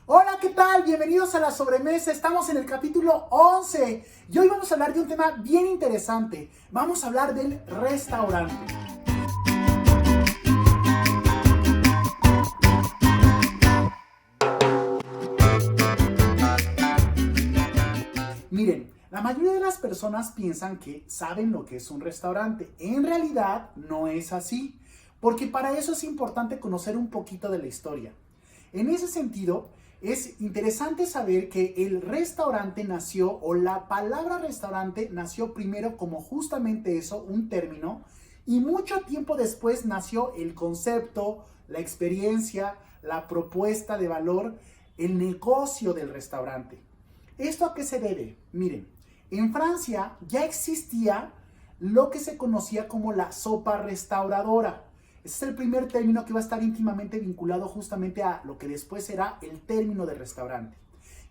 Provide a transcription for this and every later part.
Hola, ¿qué tal? Bienvenidos a La Sobremesa. Estamos en el capítulo 11 y hoy vamos a hablar de un tema bien interesante. Vamos a hablar del restaurante. Miren, la mayoría de las personas piensan que saben lo que es un restaurante. En realidad no es así, porque para eso es importante conocer un poquito de la historia. En ese sentido, es interesante saber que el restaurante nació, o la palabra restaurante nació primero como justamente eso, un término, y mucho tiempo después nació el concepto, la experiencia, la propuesta de valor, el negocio del restaurante. ¿Esto a qué se debe? Miren, en Francia ya existía lo que se conocía como la sopa restauradora. Ese es el primer término que va a estar íntimamente vinculado justamente a lo que después será el término de restaurante.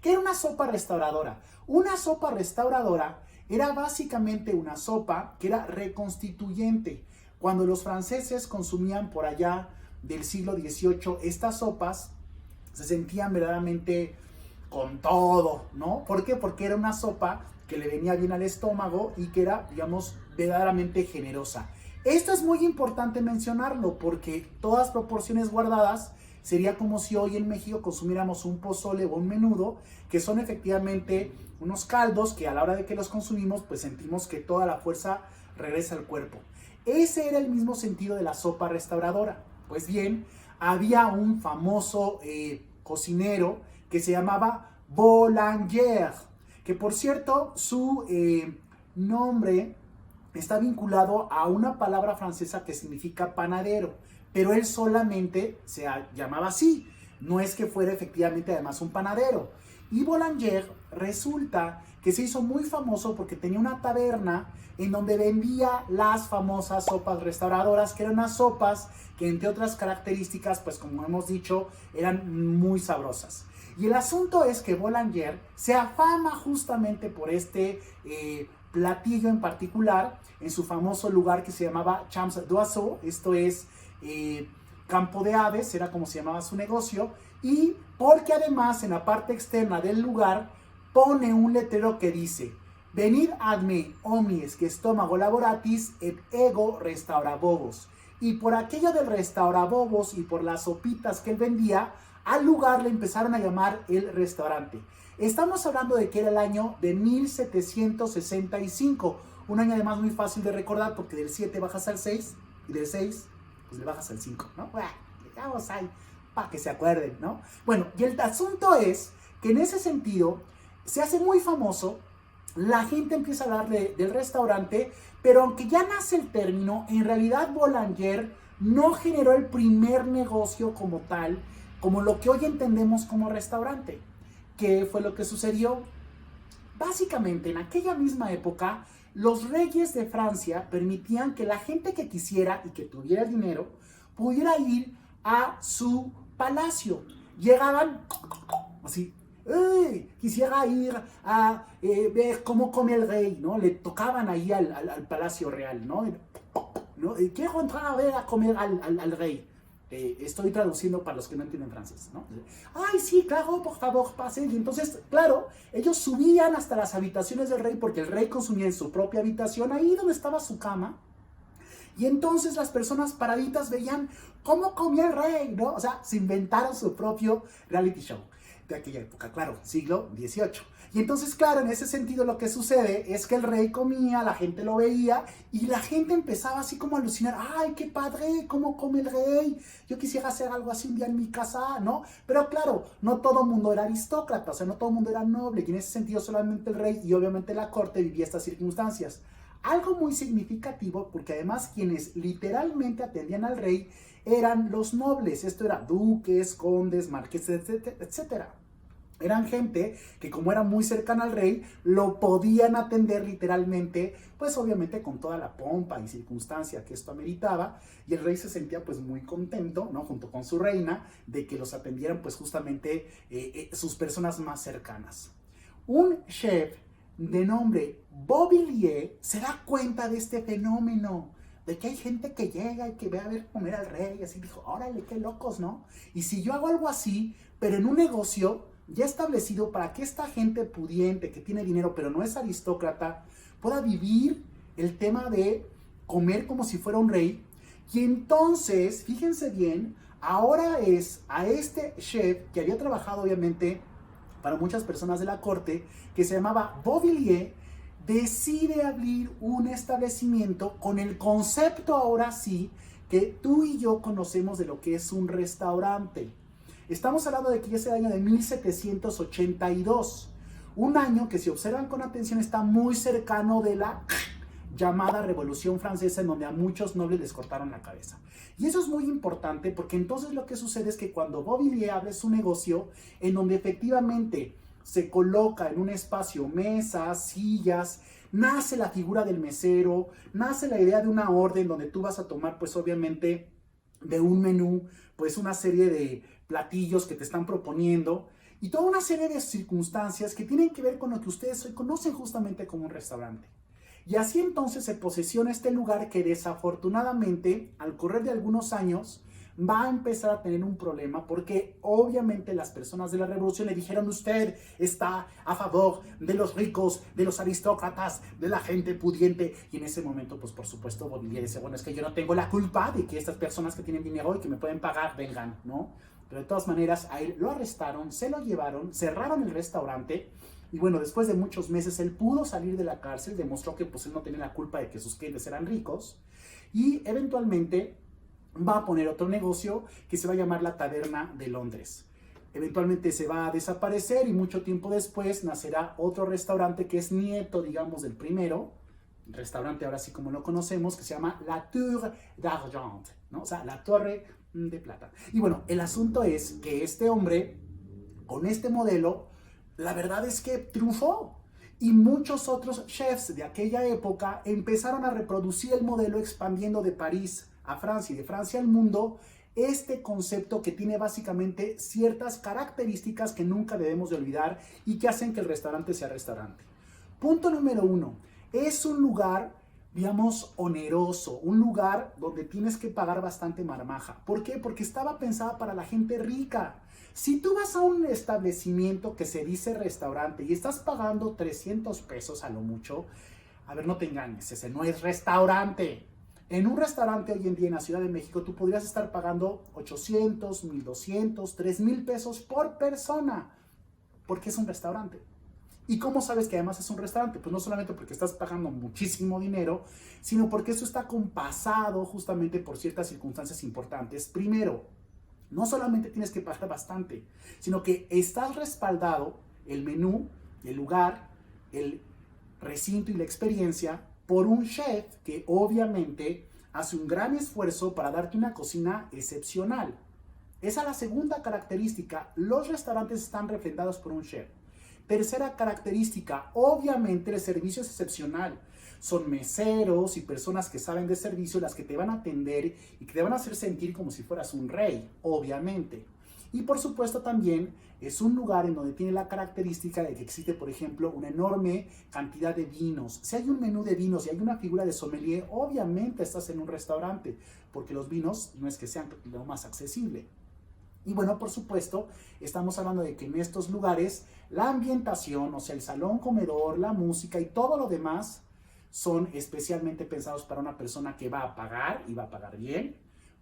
¿Qué era una sopa restauradora? Una sopa restauradora era básicamente una sopa que era reconstituyente. Cuando los franceses consumían por allá del siglo XVIII estas sopas, se sentían verdaderamente con todo, ¿no? ¿Por qué? Porque era una sopa que le venía bien al estómago y que era, digamos, verdaderamente generosa. Esto es muy importante mencionarlo porque todas proporciones guardadas sería como si hoy en México consumiéramos un pozole o un menudo, que son efectivamente unos caldos que a la hora de que los consumimos pues sentimos que toda la fuerza regresa al cuerpo. Ese era el mismo sentido de la sopa restauradora. Pues bien, había un famoso cocinero que se llamaba Boulanger, que por cierto su nombre está vinculado a una palabra francesa que significa panadero, pero él solamente se llamaba así, no es que fuera efectivamente además un panadero. Y Boulanger resulta que se hizo muy famoso porque tenía una taberna en donde vendía las famosas sopas restauradoras, que eran unas sopas que entre otras características, pues como hemos dicho, eran muy sabrosas. Y el asunto es que Boulanger se afama justamente por este platillo en particular en su famoso lugar que se llamaba Champs d'Oiseaux, esto es Campo de Aves, era como se llamaba su negocio, y porque además en la parte externa del lugar pone un letrero que dice: venid ad me, omnes, que estómago laboratis et ego restaurabobos. Y por aquello del restaurabobos y por las sopitas que él vendía, al lugar le empezaron a llamar el restaurante. Estamos hablando de que era el año de 1765, un año además muy fácil de recordar porque del 7 bajas al 6 y del 6 pues le bajas al 5, ¿no? Bueno, digamos ahí para que se acuerden, ¿no? Bueno, y el asunto es que en ese sentido se hace muy famoso, la gente empieza a hablar del restaurante, pero aunque ya nace el término, en realidad Boulanger no generó el primer negocio como tal, como lo que hoy entendemos como restaurante. ¿Qué fue lo que sucedió? Básicamente, en aquella misma época, los reyes de Francia permitían que la gente que quisiera y que tuviera dinero pudiera ir a su palacio. Llegaban así, quisiera ir a ver cómo come el rey, ¿no? Le tocaban ahí al palacio real, ¿no? Quiero entrar a ver a comer al rey. Estoy traduciendo para los que no entienden francés, ¿no? Ay, sí, claro, por favor, pase. Y entonces, claro, ellos subían hasta las habitaciones del rey porque el rey consumía en su propia habitación, ahí donde estaba su cama. Y entonces las personas paraditas veían cómo comía el rey, ¿no? O sea, se inventaron su propio reality show de aquella época, claro, siglo XVIII. Y entonces, claro, en ese sentido lo que sucede es que el rey comía, la gente lo veía y la gente empezaba así como a alucinar. ¡Ay, qué padre! ¿Cómo come el rey? Yo quisiera hacer algo así un día en mi casa, ¿no? Pero claro, no todo el mundo era aristócrata, o sea, no todo el mundo era noble y en ese sentido solamente el rey y obviamente la corte vivía estas circunstancias. Algo muy significativo porque además quienes literalmente atendían al rey eran los nobles. Esto era duques, condes, marqueses, etcétera. Eran gente que como era muy cercana al rey, lo podían atender literalmente, pues obviamente con toda la pompa y circunstancia que esto ameritaba, y el rey se sentía pues muy contento, ¿no? Junto con su reina, de que los atendieran pues justamente sus personas más cercanas. Un chef de nombre Bovillier se da cuenta de este fenómeno. de que hay gente que llega y que ve a ver comer al rey, y así dijo, órale, qué locos, ¿no? Y si yo hago algo así, pero en un negocio ya establecido para que esta gente pudiente, que tiene dinero, pero no es aristócrata, pueda vivir el tema de comer como si fuera un rey, y entonces, fíjense bien, ahora es a este chef que había trabajado obviamente para muchas personas de la corte, que se llamaba Beauvilliers, decide abrir un establecimiento con el concepto ahora sí que tú y yo conocemos de lo que es un restaurante. Estamos hablando de que ya es el año de 1782, un año que si observan con atención está muy cercano de la llamada Revolución Francesa, en donde a muchos nobles les cortaron la cabeza. Y eso es muy importante porque entonces lo que sucede es que cuando Beauvilliers abre su negocio, en donde efectivamente se coloca en un espacio mesas, sillas, nace la figura del mesero, nace la idea de una orden donde tú vas a tomar pues obviamente de un menú pues una serie de platillos que te están proponiendo y toda una serie de circunstancias que tienen que ver con lo que ustedes hoy conocen justamente como un restaurante. Y así entonces se posesiona este lugar que desafortunadamente, al correr de algunos años, va a empezar a tener un problema porque obviamente las personas de la revolución le dijeron usted está a favor de los ricos, de los aristócratas, de la gente pudiente. Y en ese momento, pues por supuesto, Beauvilliers dice, bueno, es que yo no tengo la culpa de que estas personas que tienen dinero y que me pueden pagar vengan, ¿no? Pero de todas maneras, a él lo arrestaron, se lo llevaron, cerraron el restaurante. Y bueno, después de muchos meses él pudo salir de la cárcel, demostró que pues él no tenía la culpa de que sus clientes eran ricos y eventualmente va a poner otro negocio que se va a llamar la Taberna de Londres. Eventualmente se va a desaparecer y mucho tiempo después nacerá otro restaurante que es nieto, digamos, del primero, restaurante ahora sí como lo conocemos, que se llama La Tour d'Argent, ¿no? O sea, la Torre de Plata. Y bueno, el asunto es que este hombre, con este modelo, la verdad es que triunfó. Y muchos otros chefs de aquella época empezaron a reproducir el modelo expandiendo de París a Francia y de Francia al mundo este concepto que tiene básicamente ciertas características que nunca debemos de olvidar y que hacen que el restaurante sea restaurante. Punto número 1. Es un lugar, digamos, oneroso, un lugar donde tienes que pagar bastante marmaja. ¿Por qué? Porque estaba pensada para la gente rica. Si tú vas a un establecimiento que se dice restaurante y estás pagando 300 pesos a lo mucho, a ver, no te engañes, ese no es restaurante. En un restaurante hoy en día en la Ciudad de México tú podrías estar pagando 800, 1200, 3000 pesos por persona, porque es un restaurante. ¿Y cómo sabes que además es un restaurante? Pues no solamente porque estás pagando muchísimo dinero, sino porque eso está compasado justamente por ciertas circunstancias importantes. Primero, no solamente tienes que pagar bastante, sino que estás respaldado el menú, el lugar, el recinto y la experiencia por un chef que obviamente hace un gran esfuerzo para darte una cocina excepcional. Esa es la segunda característica. Los restaurantes están refrendados por un chef. Tercera característica, obviamente el servicio es excepcional. Son meseros y personas que saben de servicio las que te van a atender y que te van a hacer sentir como si fueras un rey, obviamente. Y por supuesto también es un lugar en donde tiene la característica de que existe, por ejemplo, una enorme cantidad de vinos. Si hay un menú de vinos y hay una figura de sommelier, obviamente estás en un restaurante, porque los vinos no es que sean lo más accesible. Y bueno, por supuesto, estamos hablando de que en estos lugares la ambientación, o sea, el salón comedor, la música y todo lo demás son especialmente pensados para una persona que va a pagar y va a pagar bien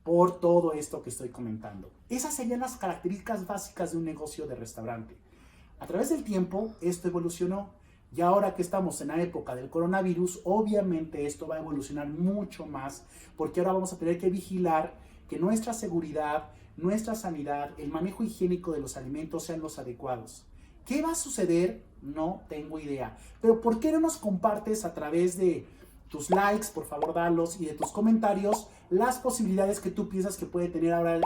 por todo esto que estoy comentando. Esas serían las características básicas de un negocio de restaurante. A través del tiempo, esto evolucionó y ahora que estamos en la época del coronavirus, obviamente esto va a evolucionar mucho más porque ahora vamos a tener que vigilar que nuestra seguridad, nuestra sanidad, el manejo higiénico de los alimentos sean los adecuados. ¿Qué va a suceder? No tengo idea. Pero ¿por qué no nos compartes a través de tus likes, por favor dalos, y de tus comentarios, las posibilidades que tú piensas que puede tener ahora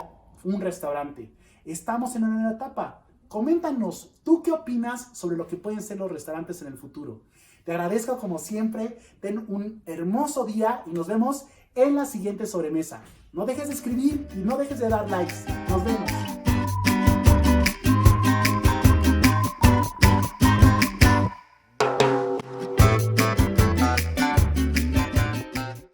un restaurante? Estamos en una nueva etapa. Coméntanos, ¿tú qué opinas sobre lo que pueden ser los restaurantes en el futuro? Te agradezco como siempre, ten un hermoso día y nos vemos en la siguiente sobremesa. No dejes de escribir y no dejes de dar likes. Nos vemos.